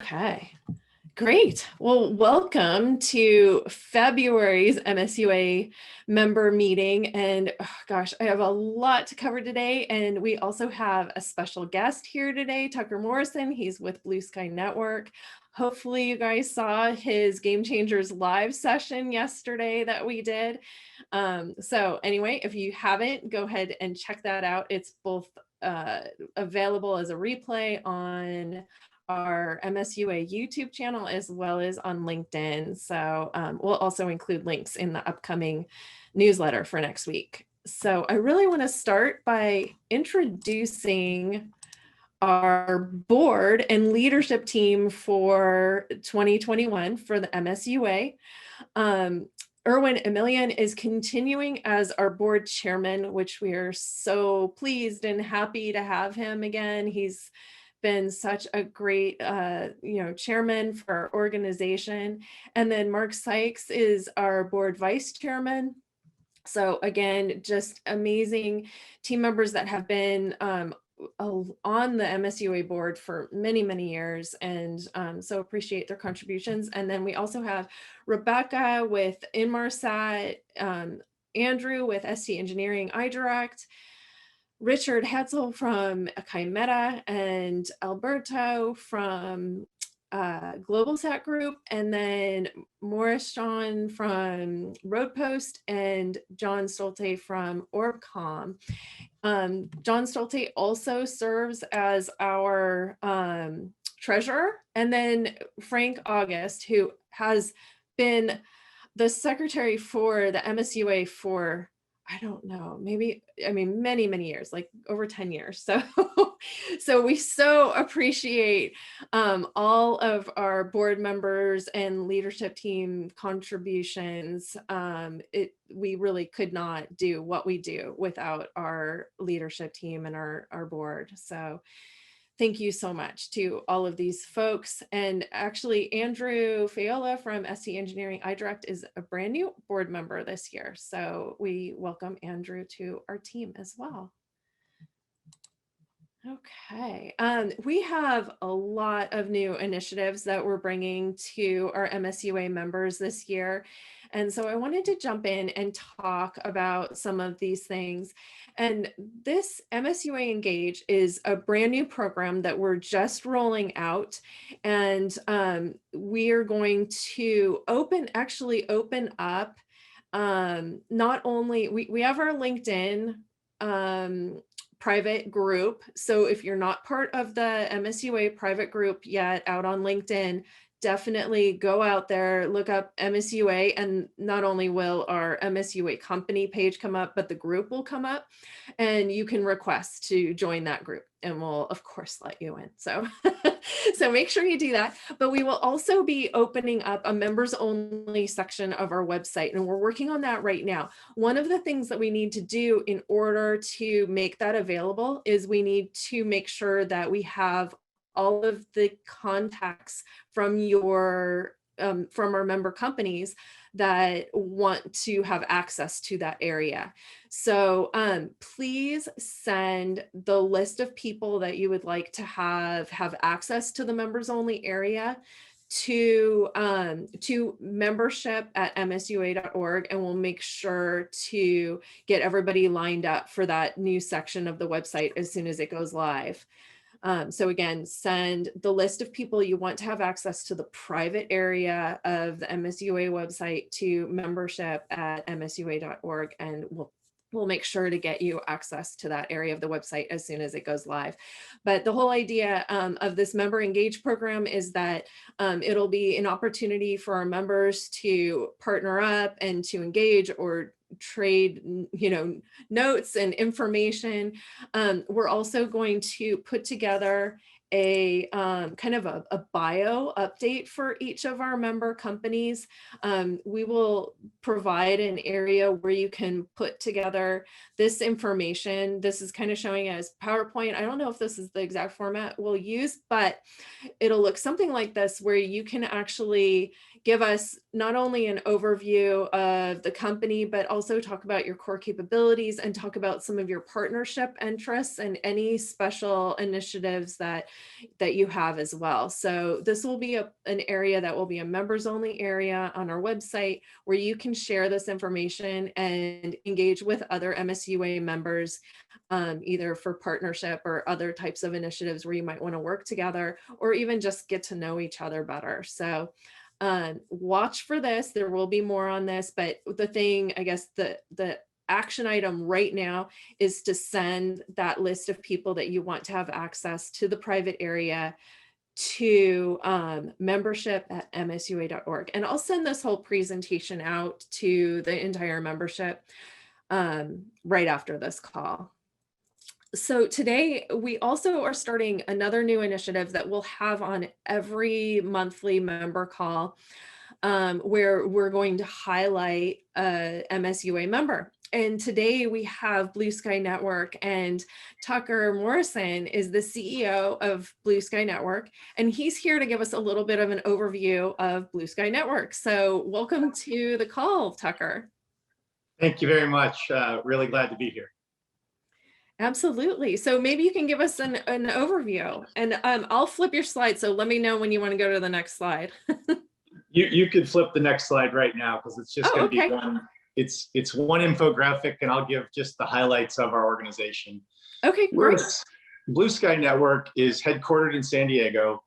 Okay, great. Well, welcome to February's MSUA member meeting. And oh gosh, I have a lot to cover today. And we also have a special guest here today, Tucker Morrison. He's with Blue Sky Network. Hopefully you guys saw his Game Changers live session yesterday that we did. So anyway, if you haven't, go ahead and check that out. It's both available as a replay on our MSUA YouTube channel as well as on LinkedIn. So we'll also include links in the upcoming newsletter for next week. So I really want to start by introducing our board and leadership team for 2021 for the MSUA. Erwin Emilian is continuing as our board chairman, which we are so pleased and happy to have him again. He's been such a great, chairman for our organization. And then Mark Sykes is our board vice chairman. So again, just amazing team members that have been on the MSUA board for many, many years, and so appreciate their contributions. And then we also have Rebecca with Inmarsat, Andrew with ST Engineering iDirect, Richard Hetzel from Chimera, and Alberto from GlobalSat Group, and then Morrison from Roadpost, and John Stolte from Orbcom. John Stolte also serves as our treasurer, and then Frank August, who has been the secretary for the MSUA for, I don't know, maybe, many, many years, like over 10 years. So, so we so appreciate all of our board members and leadership team contributions. We really could not do what we do without our leadership team and our board. So thank you so much to all of these folks. And actually, Andrew Fayola from ST Engineering iDirect is a brand new board member this year. So we welcome Andrew to our team as well. Okay, we have a lot of new initiatives that we're bringing to our MSUA members this year. And so I wanted to jump in and talk about some of these things. And this MSUA Engage is a brand new program that we're just rolling out. And we are going to open up not only, we have our LinkedIn private group. So if you're not part of the MSUA private group yet out on LinkedIn, definitely go out there, look up MSUA, and not only will our MSUA company page come up, but the group will come up, and you can request to join that group, and we'll of course let you in. So, so make sure you do that. But we will also be opening up a members only section of our website, and we're working on that right now. One of the things that we need to do in order to make that available is we need to make sure that we have all of the contacts from from our member companies that want to have access to that area. So please send the list of people that you would like to have access to the members only area to membership@msua.org, and we'll make sure to get everybody lined up for that new section of the website as soon as it goes live. So again, send the list of people you want to have access to the private area of the MSUA website to membership@msua.org, and we'll make sure to get you access to that area of the website as soon as it goes live. But the whole idea of this Member Engage program is that it'll be an opportunity for our members to partner up and to engage or trade, notes and information. We're also going to put together a kind of a bio update for each of our member companies. We will provide an area where you can put together this information. This is kind of showing as PowerPoint. I don't know if this is the exact format we'll use, but it'll look something like this, where you can actually give us not only an overview of the company, but also talk about your core capabilities and talk about some of your partnership interests and any special initiatives that you have as well. So this will be an area that will be a members only area on our website where you can share this information and engage with other MSUA members, either for partnership or other types of initiatives where you might want to work together or even just get to know each other better. So watch for this. There will be more on this, but the thing, I guess, the action item right now is to send that list of people that you want to have access to the private area to membership@msua.org. And I'll send this whole presentation out to the entire membership right after this call. So today we also are starting another new initiative that we'll have on every monthly member call, where we're going to highlight a MSUA member. And today we have Blue Sky Network, and Tucker Morrison is the CEO of Blue Sky Network, and he's here to give us a little bit of an overview of Blue Sky Network. So welcome to the call, Tucker. Thank you very much. Really glad to be here. Absolutely. So maybe you can give us an overview, and I'll flip your slide. So let me know when you want to go to the next slide. You could flip the next slide right now because it's just going to be one. It's one infographic, and I'll give just the highlights of our organization. Okay, great. Blue Sky Network is headquartered in San Diego,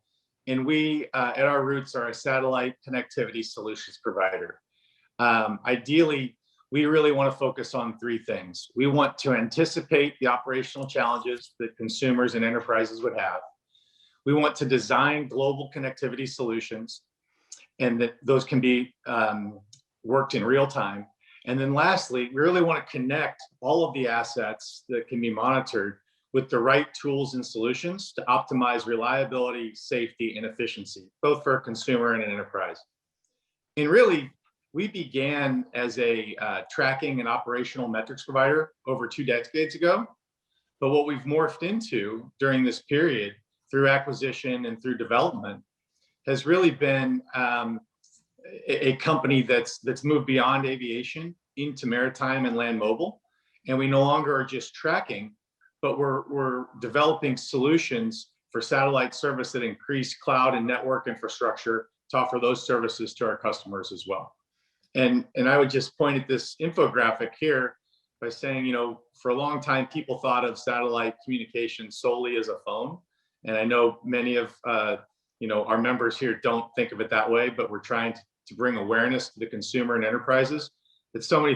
and we, at our roots, are a satellite connectivity solutions provider. Ideally, we really want to focus on three things. We want to anticipate the operational challenges that consumers and enterprises would have. We want to design global connectivity solutions, and that those can be worked in real time. And then lastly, we really want to connect all of the assets that can be monitored with the right tools and solutions to optimize reliability, safety, and efficiency, both for a consumer and an enterprise. And really, we began as a tracking and operational metrics provider over 2 decades ago. But what we've morphed into during this period through acquisition and through development has really been a company that's moved beyond aviation into maritime and land mobile. And we no longer are just tracking, but we're developing solutions for satellite service that increase cloud and network infrastructure to offer those services to our customers as well. And I would just point at this infographic here by saying, you know, for a long time, people thought of satellite communication solely as a phone. And I know many of our members here don't think of it that way, but we're trying to bring awareness to the consumer and enterprises that so many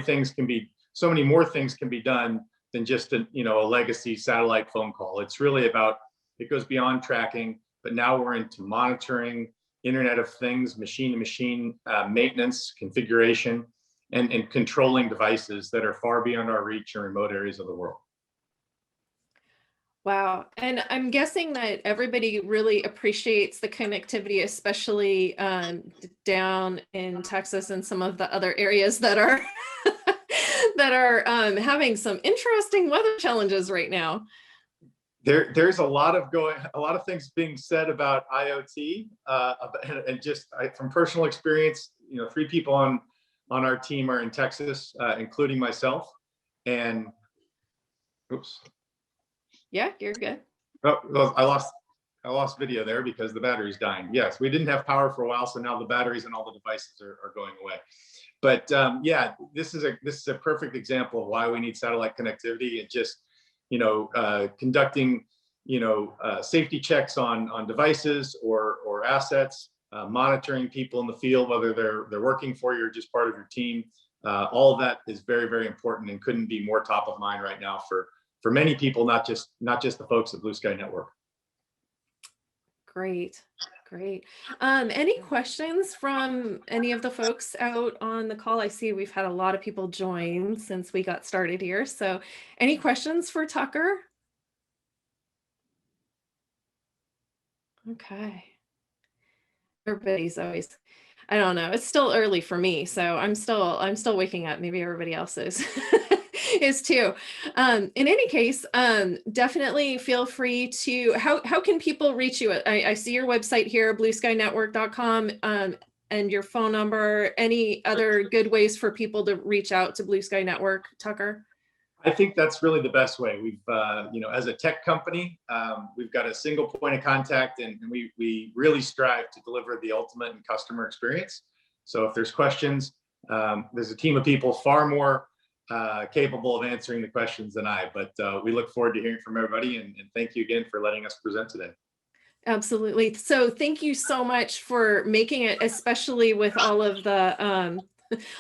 more things can be done than just a legacy satellite phone call. It's really about, it goes beyond tracking, but now we're into monitoring, Internet of Things, machine-to-machine maintenance, configuration, and controlling devices that are far beyond our reach in remote areas of the world. Wow. And I'm guessing that everybody really appreciates the connectivity, especially down in Texas and some of the other areas that are having some interesting weather challenges right now. There's a lot of things being said about IoT, and just from personal experience, 3 people on our team are in Texas, including myself. And oops. Yeah, you're good. Oh, well, I lost video there because the battery's dying. Yes, we didn't have power for a while, so now the batteries and all the devices are going away. But yeah, this is a perfect example of why we need satellite connectivity. And just conducting safety checks on devices or assets, monitoring people in the field, whether they're working for you or just part of your team. All of that is very, very important and couldn't be more top of mind right now for many people, not just the folks at Blue Sky Network. Great. Any questions from any of the folks out on the call? I see we've had a lot of people join since we got started here. So any questions for Tucker? Okay. Everybody's always, I don't know. It's still early for me, so I'm still waking up. Maybe everybody else is. Is too. In any case, definitely feel free to, how can people reach you? I see your website here, blueskynetwork.com. and your phone number. Any other good ways for people to reach out to Blue Sky Network, Tucker? I think that's really the best way. We've, as a tech company, we've got a single point of contact, and we really strive to deliver the ultimate in customer experience. So if there's questions, there's a team of people far more capable of answering the questions than I, but we look forward to hearing from everybody, and thank you again for letting us present today. Absolutely. So thank you so much for making it, especially with all of the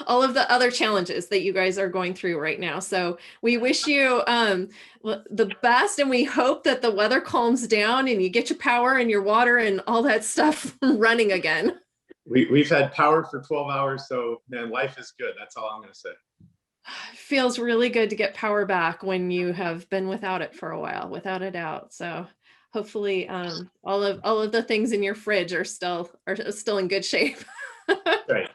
other challenges that you guys are going through right now. So we wish you the best, and we hope that the weather calms down and you get your power and your water and all that stuff running again. We've had power for 12 hours, so man, life is good. That's all I'm going to say. Feels really good to get power back when you have been without it for a while, without a doubt. So hopefully all of the things in your fridge are still in good shape. Right.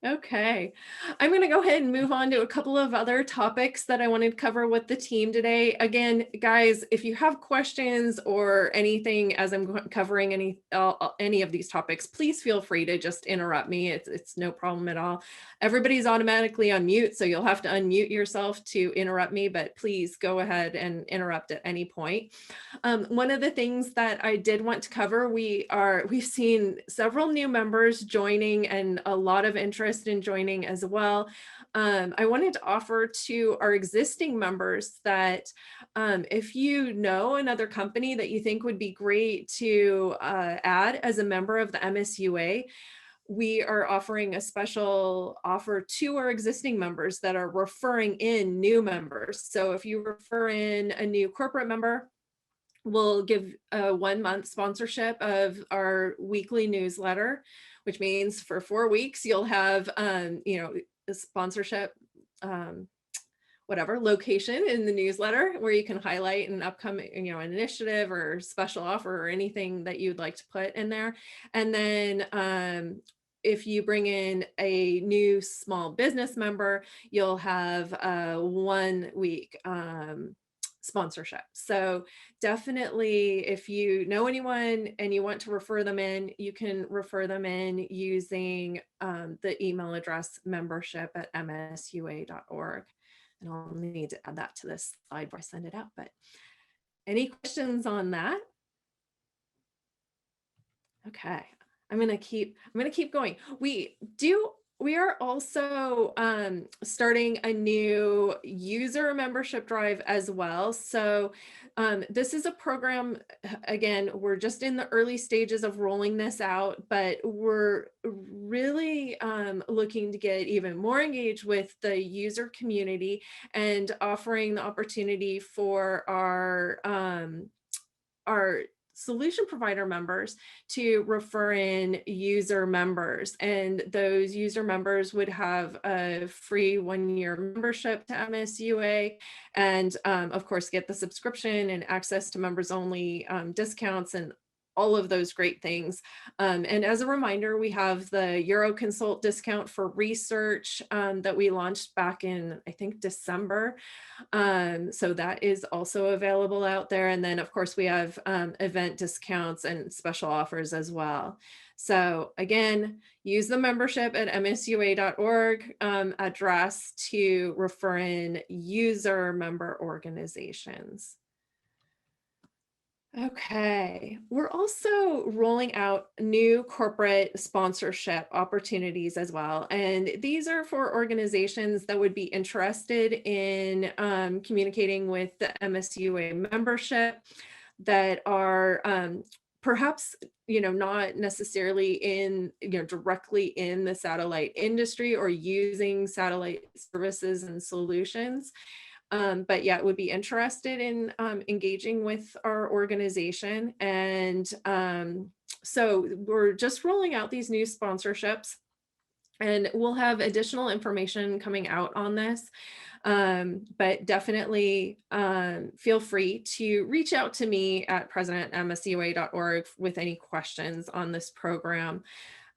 Okay, I'm going to go ahead and move on to a couple of other topics that I wanted to cover with the team today. Again, guys, if you have questions or anything as I'm covering any of these topics, please feel free to just interrupt me. It's no problem at all. Everybody's automatically on mute, so you'll have to unmute yourself to interrupt me, but please go ahead and interrupt at any point. One of the things that I did want to cover, we've seen several new members joining and a lot of interest in joining as well. I wanted to offer to our existing members that if you know another company that you think would be great to add as a member of the MSUA, we are offering a special offer to our existing members that are referring in new members. So if you refer in a new corporate member, we'll give a 1 month sponsorship of our weekly newsletter, which means for 4 weeks, you'll have, a sponsorship, whatever location in the newsletter where you can highlight an upcoming, an initiative or special offer or anything that you'd like to put in there. And then, if you bring in a new small business member, you'll have a 1 week, sponsorship. So definitely, if you know anyone and you want to refer them in, you can refer them in using the email address membership@msua.org. And I'll need to add that to this slide before I send it out. But any questions on that? Okay, I'm gonna keep going. We are also starting a new user membership drive as well. So this is a program, again, we're just in the early stages of rolling this out, but we're really looking to get even more engaged with the user community and offering the opportunity for our solution provider members to refer in user members, and those user members would have a free 1-year membership to MSUA, and of course get the subscription and access to members only discounts and all of those great things. And as a reminder, we have the Euroconsult discount for research that we launched back in, I think, December. So that is also available out there. And then of course we have event discounts and special offers as well. So again, use the membership at msua.org address to refer in user member organizations. Okay, we're also rolling out new corporate sponsorship opportunities as well. And these are for organizations that would be interested in communicating with the MSUA membership that are perhaps, not necessarily in, directly in the satellite industry or using satellite services and solutions. But yeah, would be interested in engaging with our organization. And so we're just rolling out these new sponsorships, and we'll have additional information coming out on this. But definitely feel free to reach out to me at president@msua.org with any questions on this program.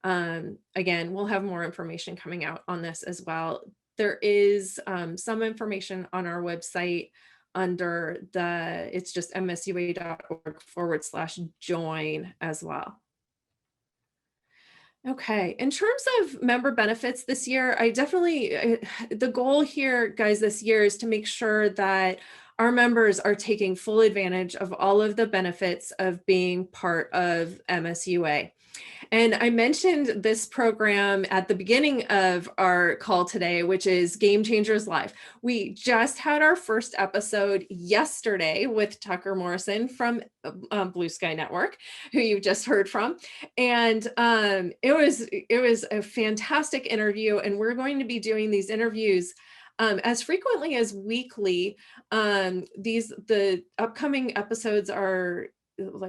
Again, we'll have more information coming out on this as well. There is some information on our website under it's just msua.org/join as well. Okay. In terms of member benefits this year, I definitely, the goal here, guys, this year is to make sure that our members are taking full advantage of all of the benefits of being part of MSUA. And I mentioned this program at the beginning of our call today, which is Game Changers Live. We just had our first episode yesterday with Tucker Morrison from Blue Sky Network, who you just heard from. And it was a fantastic interview. And we're going to be doing these interviews as frequently as weekly. The upcoming episodes are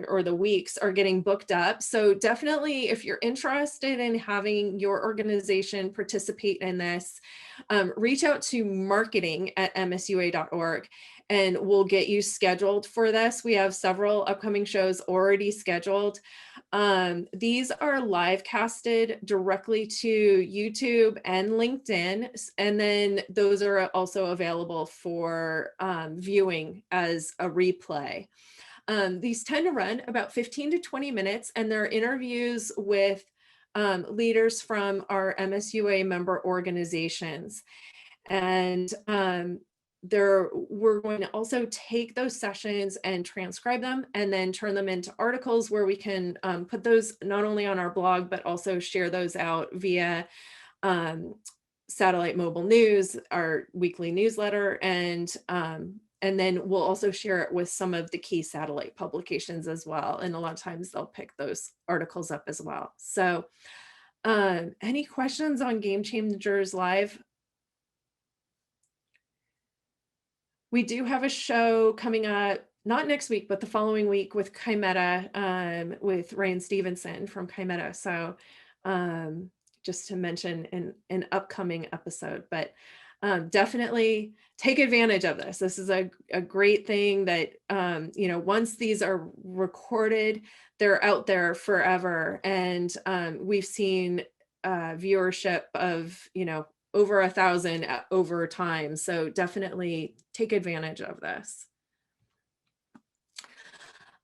or the weeks are getting booked up. So definitely, if you're interested in having your organization participate in this, reach out to marketing@msua.org and we'll get you scheduled for this. We have several upcoming shows already scheduled. These are live casted directly to YouTube and LinkedIn. And then those are also available for viewing as a replay. These tend to run about 15 to 20 minutes, and they're interviews with leaders from our MSUA member organizations. And we're going to also take those sessions and transcribe them and then turn them into articles where we can put those not only on our blog, but also share those out via Satellite Mobile News, our weekly newsletter, and then we'll also share it with some of the key satellite publications as well. And a lot of times they'll pick those articles up as well. So any questions on Game Changers Live? We do have a show coming up, not next week, but the following week with Chimeta, with Ryan Stevenson from Chimeta. So just to mention an upcoming episode, but definitely take advantage of this. This is a great thing that, once these are recorded, they're out there forever. And we've seen viewership of, over 1,000 over time. So definitely take advantage of this.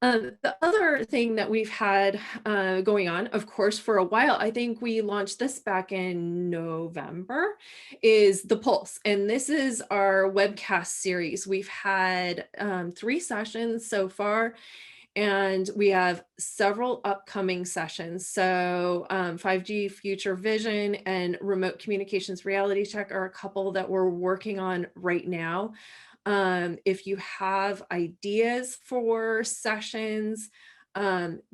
The other thing that we've had going on, of course, for a while, I think we launched this back in November, is The Pulse. And this is our webcast series. We've had 3 sessions so far, and we have several upcoming sessions. So 5G Future Vision and Remote Communications Reality Check are a couple that we're working on right now. If you have ideas for sessions,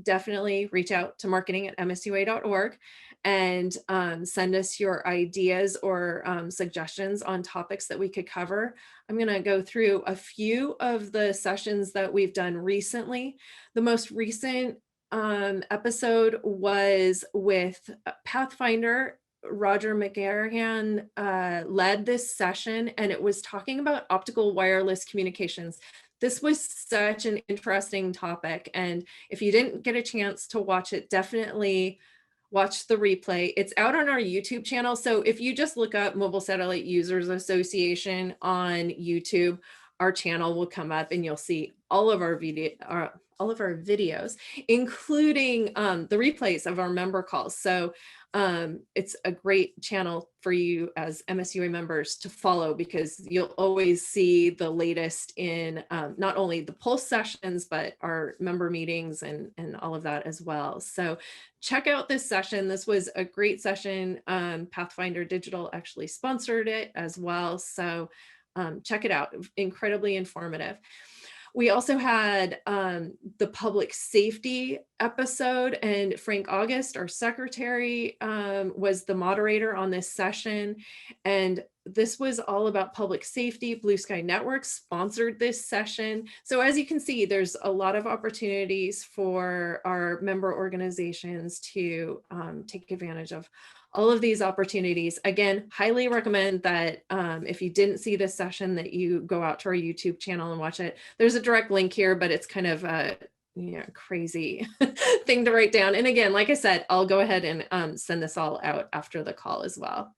definitely reach out to marketing@msua.org and send us your ideas or suggestions on topics that we could cover. I'm going to go through a few of the sessions that we've done recently. The most recent episode was with Pathfinder. Roger McGarrihan led this session, and it was talking about optical wireless communications. This was such an interesting topic, and if you didn't get a chance to watch it, definitely watch the replay. It's out on our YouTube channel, so if you just look up Mobile Satellite Users Association on YouTube, our channel will come up and you'll see all of our videos, including the replays of our member calls. So it's a great channel for you as MSUA members to follow, because you'll always see the latest in not only the Pulse sessions, but our member meetings and all of that as well. So check out this session. This was a great session. Pathfinder Digital actually sponsored it as well. So check it out. Incredibly informative. We also had the public safety episode, and Frank August, our secretary, was the moderator on this session. And this was all about public safety. Blue Sky Network sponsored this session. So as you can see, there's a lot of opportunities for our member organizations to take advantage of all of these opportunities. Again, highly recommend that if you didn't see this session, that you go out to our YouTube channel and watch it. There's a direct link here, but it's kind of a crazy thing to write down. And again, like I said, I'll go ahead and send this all out after the call as well.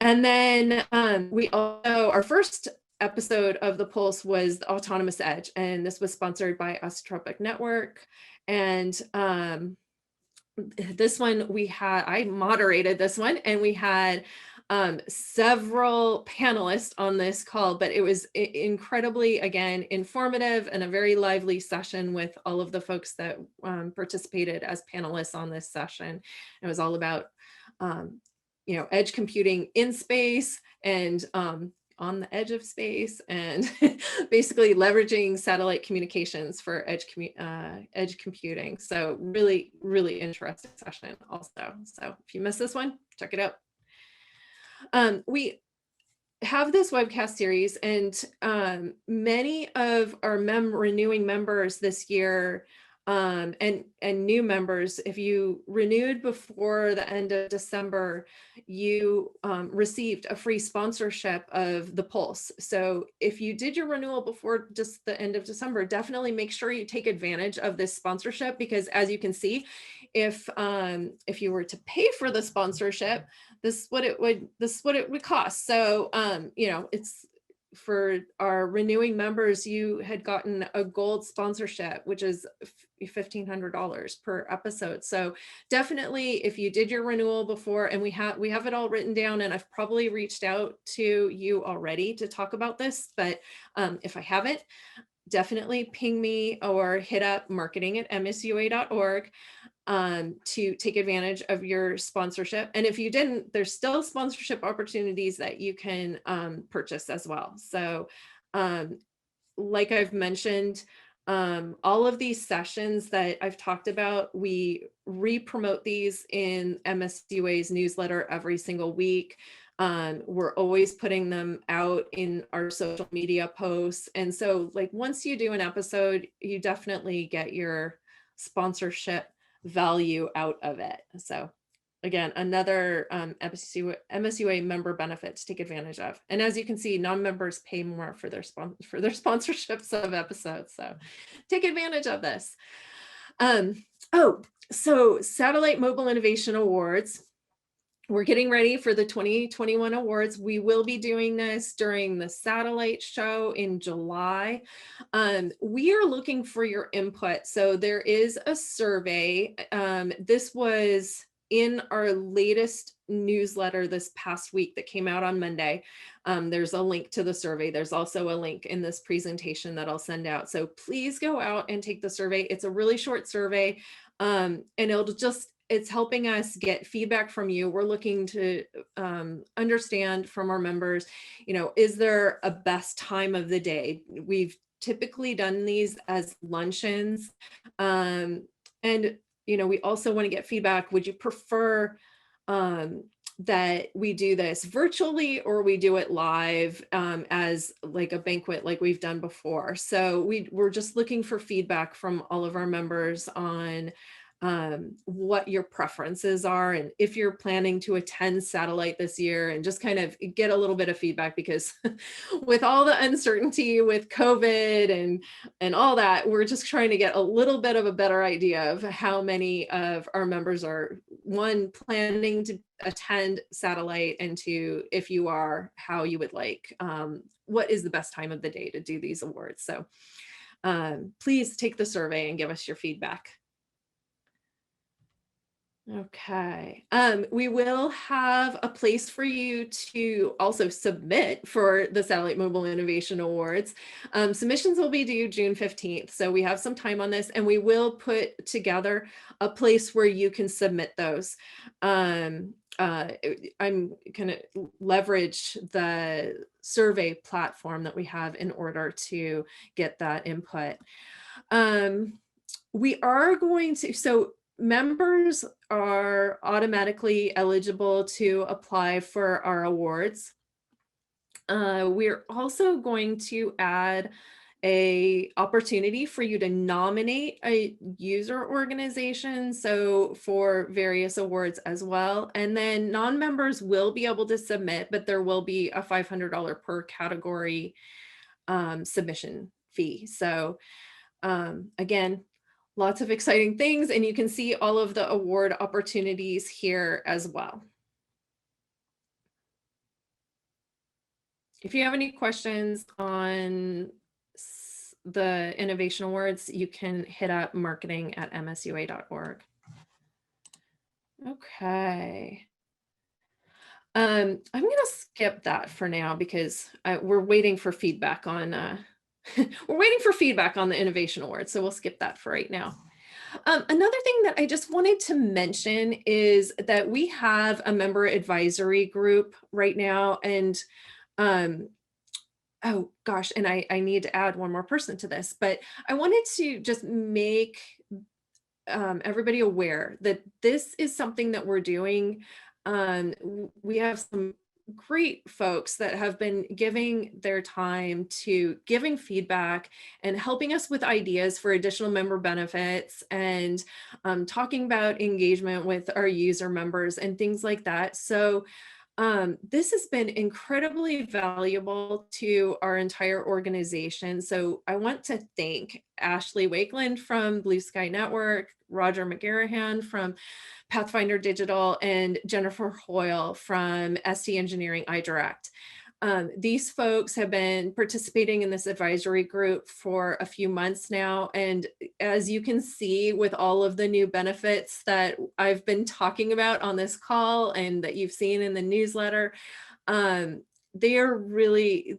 And then we also, our first episode of the Pulse was the Autonomous Edge, and this was sponsored by Isotropic Network. And this one I moderated this one, and we had several panelists on this call, but it was incredibly, again, informative and a very lively session with all of the folks that participated as panelists on this session. It was all about, edge computing in space and on the edge of space, and basically leveraging satellite communications for edge computing. So really, really interesting session also. So if you missed this one, check it out. We have this webcast series, and many of our renewing members this year, and new members, if you renewed before the end of December, you received a free sponsorship of the Pulse. So if you did your renewal before just the end of December, definitely make sure you take advantage of this sponsorship, because as you can see, if you were to pay for the sponsorship, this is what it would cost. So it's for our renewing members, you had gotten a gold sponsorship, which is $1,500 per episode. So definitely, if you did your renewal before, and we have it all written down, and I've probably reached out to you already to talk about this, but if I haven't, definitely ping me or hit up marketing@msua.org to take advantage of your sponsorship. And if you didn't, there's still sponsorship opportunities that you can purchase as well. So like I've mentioned, all of these sessions that I've talked about, we re-promote these in MSUA's newsletter every single week. We're always putting them out in our social media posts. And so like once you do an episode, you definitely get your sponsorship value out of it. So again, another MSUA member benefit to take advantage of. And as you can see, non-members pay more for their sponsorships of episodes. So take advantage of this. So Satellite Mobile Innovation Awards. We're getting ready for the 2021 awards. We will be doing this during the satellite show in July. We are looking for your input. So there is a survey. This was in our latest newsletter this past week that came out on Monday. There's a link to the survey. There's also a link in this presentation that I'll send out. So please go out and take the survey. It's a really short survey, and it's helping us get feedback from you. We're looking to understand from our members, is there a best time of the day? We've typically done these as luncheons. And, we also want to get feedback. Would you prefer that we do this virtually, or we do it live as like a banquet like we've done before? So we're just looking for feedback from all of our members on what your preferences are, and if you're planning to attend satellite this year, and just kind of get a little bit of feedback, because with all the uncertainty with COVID and all that, we're just trying to get a little bit of a better idea of how many of our members are, one, planning to attend satellite, and two, if you are, how you would like, what is the best time of the day to do these awards. So please take the survey and give us your feedback. Okay. We will have a place for you to also submit for the Satellite Mobile Innovation Awards. Submissions will be due June 15th. So we have some time on this, and we will put together a place where you can submit those. I'm going to leverage the survey platform that we have in order to get that input. We are going to, so members are automatically eligible to apply for our awards. We're also going to add an opportunity for you to nominate a user organization, so for various awards as well. And then non-members will be able to submit, but there will be a $500 per category submission fee. So again, lots of exciting things, and you can see all of the award opportunities here as well. If you have any questions on the Innovation Awards, you can hit up marketing@msua.org. Okay. I'm gonna skip that for now because we're waiting for feedback on we're waiting for feedback on the Innovation Award, so we'll skip that for right now. Another thing that I just wanted to mention is that we have a member advisory group right now, and um, oh gosh, and I need to add one more person to this, but I wanted to just make everybody aware that this is something that we're doing. We have some great folks that have been giving their time to giving feedback and helping us with ideas for additional member benefits and talking about engagement with our user members and things like that. So this has been incredibly valuable to our entire organization. So I want to thank Ashley Wakeland from Blue Sky Network, Roger McGarrahan from Pathfinder Digital, and Jennifer Hoyle from ST Engineering iDirect. These folks have been participating in this advisory group for a few months now. And as you can see with all of the new benefits that I've been talking about on this call and that you've seen in the newsletter, they're really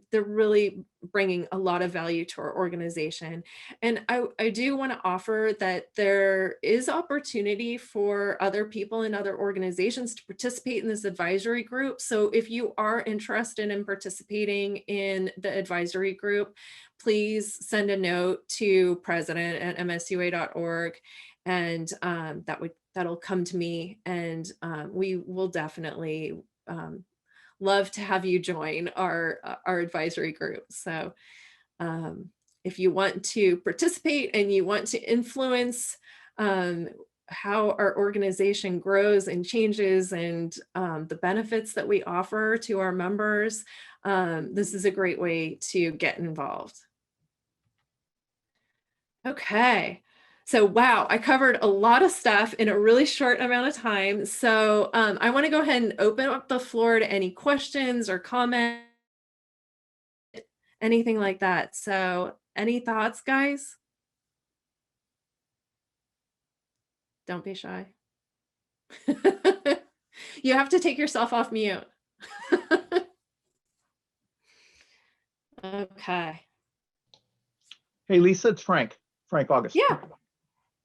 bringing a lot of value to our organization. And I do want to offer that there is opportunity for other people in other organizations to participate in this advisory group. So if you are interested in participating in the advisory group, please send a note to president@msua.org, and that'll come to me, and we will definitely love to have you join our advisory group. So if you want to participate and you want to influence how our organization grows and changes and the benefits that we offer to our members, this is a great way to get involved. Okay. So, wow, I covered a lot of stuff in a really short amount of time. So I want to go ahead and open up the floor to any questions or comments, anything like that. So any thoughts, guys? Don't be shy. You have to take yourself off mute. Okay. Hey, Lisa, it's Frank August. Yeah.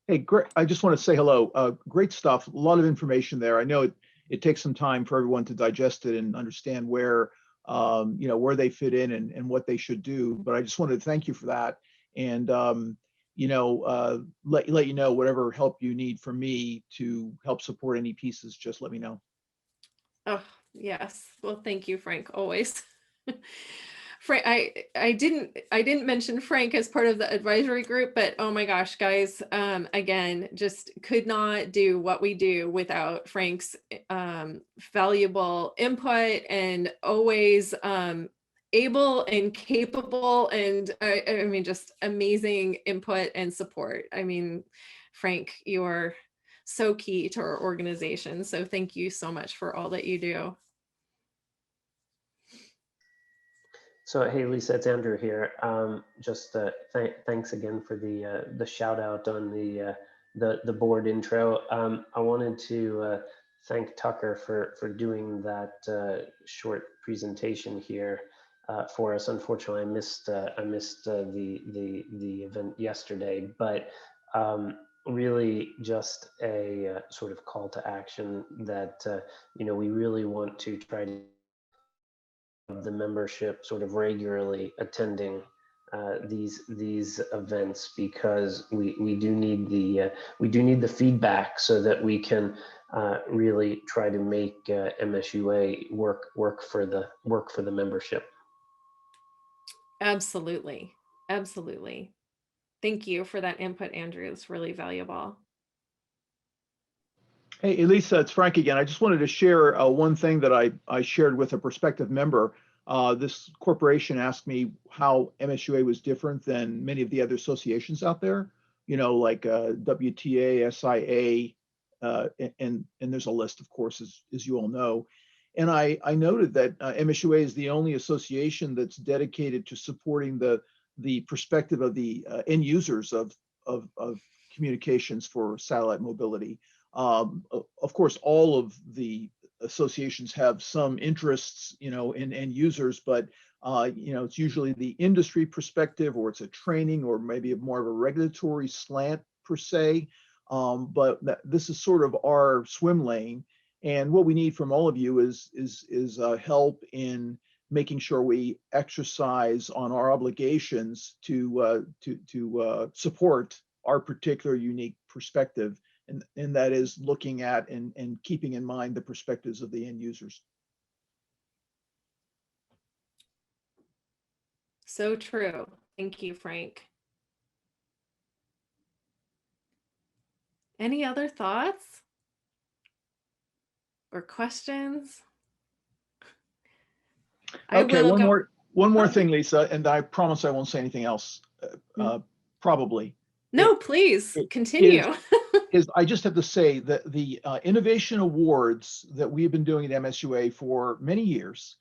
Hey, great. I just want to say hello. Great stuff. A lot of information there. I know it takes some time for everyone to digest it and understand where, where they fit in and what they should do. But I just wanted to thank you for that. And, let you know whatever help you need from me to help support any pieces, just let me know. Oh, yes. Well, thank you, Frank, always. Frank, I didn't mention Frank as part of the advisory group, but oh my gosh, guys, again, just could not do what we do without Frank's valuable input, and always able and capable, and I mean, just amazing input and support. I mean, Frank, you are so key to our organization. So thank you so much for all that you do. So hey, Lisa, it's Andrew here. Thanks again for the shout out on the board intro. I wanted to thank Tucker for doing that short presentation here for us. Unfortunately, I missed the event yesterday, but really just a sort of call to action that we really want to try to the membership sort of regularly attending these events, because we do need the feedback so that we can really try to make MSUA work for the membership. Absolutely. Absolutely. Thank you for that input, Andrew. It's really valuable. Hey, Elisa, it's Frank again. I just wanted to share one thing that I shared with a prospective member. This corporation asked me how MSUA was different than many of the other associations out there, like WTA, SIA, and there's a list, of course, as you all know. And I noted that MSUA is the only association that's dedicated to supporting the perspective of the end users of communications for satellite mobility. Of course, all of the associations have some interests, in end users, but it's usually the industry perspective, or it's a training, or maybe more of a regulatory slant per se. But this is sort of our swim lane, and what we need from all of you is help in making sure we exercise on our obligations to support our particular unique perspective, and that is looking at and keeping in mind the perspectives of the end users. So true. Thank you, Frank. Any other thoughts or questions? Okay, one more thing, Lisa, and I promise I won't say anything else. Probably. No, please continue. I just have to say that the innovation awards that we've been doing at MSUA for many years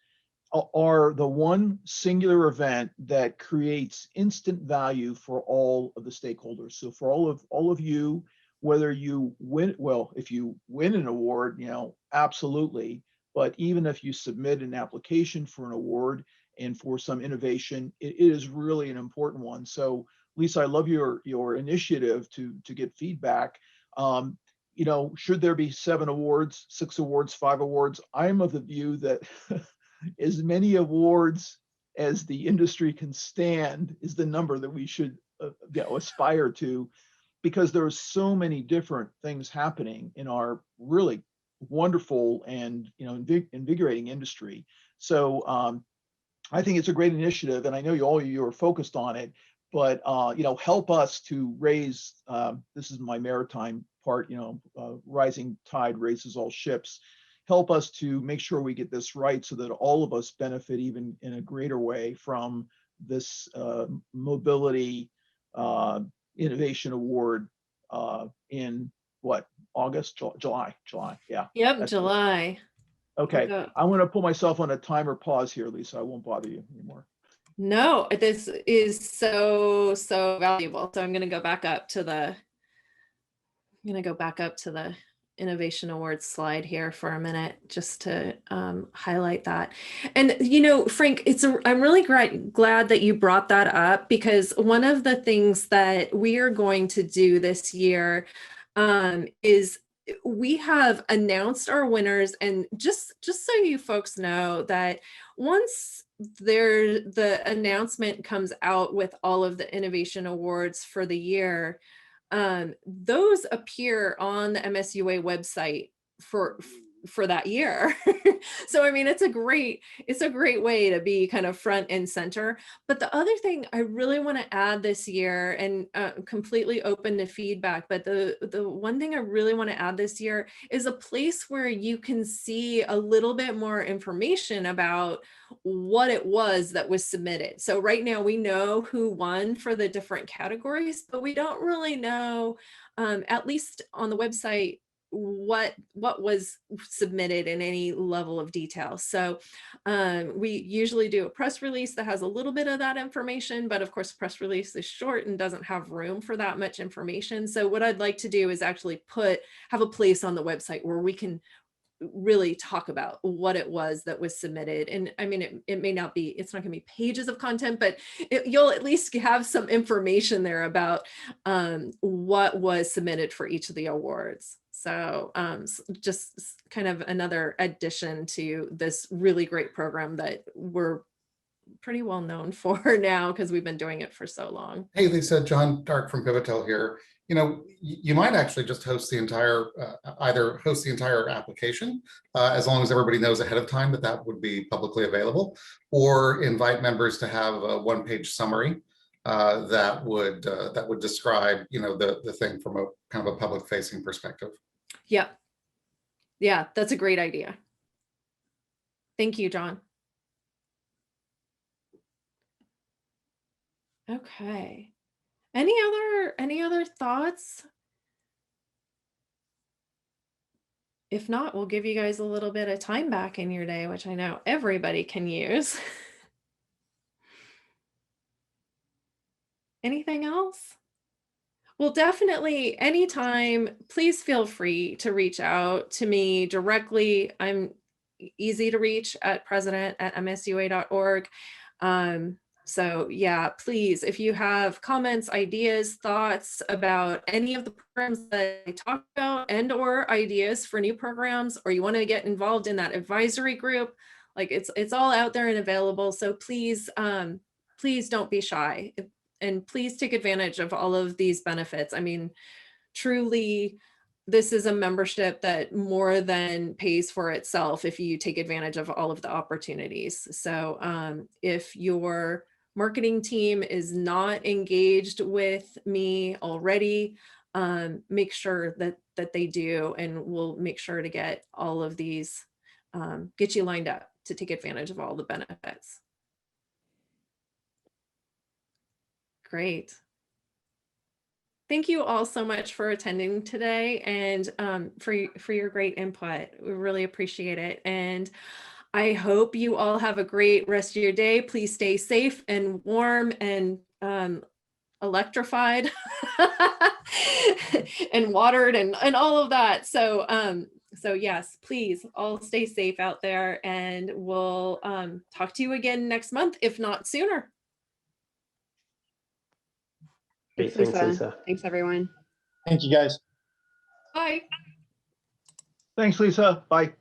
are the one singular event that creates instant value for all of the stakeholders. So for all of you, whether you win, well, if you win an award, absolutely. But even if you submit an application for an award and for some innovation, it is really an important one. So Lisa, I love your initiative to get feedback. Should there be 7 awards, 6 awards, 5 awards? I'm of the view that as many awards as the industry can stand is the number that we should aspire to, because there are so many different things happening in our really wonderful and invigorating industry. So I think it's a great initiative, and I know all of you are focused on it. But help us to raise. This is my maritime part. Rising tide raises all ships. Help us to make sure we get this right, so that all of us benefit even in a greater way from this mobility innovation award in what, August, July, yeah. Yep, July. Okay, I'm going to put myself on a timer pause here, Lisa. I won't bother you anymore. No, this is so valuable. So I'm going to go back up to the Innovation Awards slide here for a minute, just to highlight that. And Frank, I'm really glad that you brought that up, because one of the things that we are going to do this year is we have announced our winners, and just so you folks know that once the announcement comes out with all of the innovation awards for the year, those appear on the MSUA website for that year. So I mean, it's a great way to be kind of front and center. But the other thing I really want to add this year, and completely open to feedback, but the one thing I really want to add this year is a place where you can see a little bit more information about what it was that was submitted. So right now we know who won for the different categories, but we don't really know, at least on the website, what was submitted in any level of detail. So we usually do a press release that has a little bit of that information, but of course press release is short and doesn't have room for that much information. So what I'd like to do is actually have a place on the website where we can really talk about what it was that was submitted. And I mean, it's not going to be pages of content, but you'll at least have some information there about what was submitted for each of the awards. So just kind of another addition to this really great program that we're pretty well known for now, because we've been doing it for so long. Hey, Lisa, John Dark from Pivotal here. You might actually just host the entire, either host the entire application, as long as everybody knows ahead of time that would be publicly available, or invite members to have a one-page summary that would describe, the thing from a kind of a public-facing perspective. Yeah, that's a great idea. Thank you, John. Okay. Any other thoughts? If not, we'll give you guys a little bit of time back in your day, which I know everybody can use. Anything else? Well, definitely anytime, please feel free to reach out to me directly. I'm easy to reach at president@msua.org. So yeah, please, if you have comments, ideas, thoughts about any of the programs that I talked about and or ideas for new programs, or you want to get involved in that advisory group, like it's all out there and available. So please, please don't be shy. And please take advantage of all of these benefits. I mean, truly, this is a membership that more than pays for itself if you take advantage of all of the opportunities. So if your marketing team is not engaged with me already, make sure that they do, and we'll make sure to get all of these, get you lined up to take advantage of all the benefits. Great. Thank you all so much for attending today, and for your great input. We really appreciate it. And I hope you all have a great rest of your day. Please stay safe and warm and electrified and watered and all of that. So yes, please all stay safe out there, and we'll talk to you again next month, if not sooner. Great, Thanks, thanks, Lisa. Thanks, everyone. Thank you, guys. Bye. Thanks, Lisa. Bye.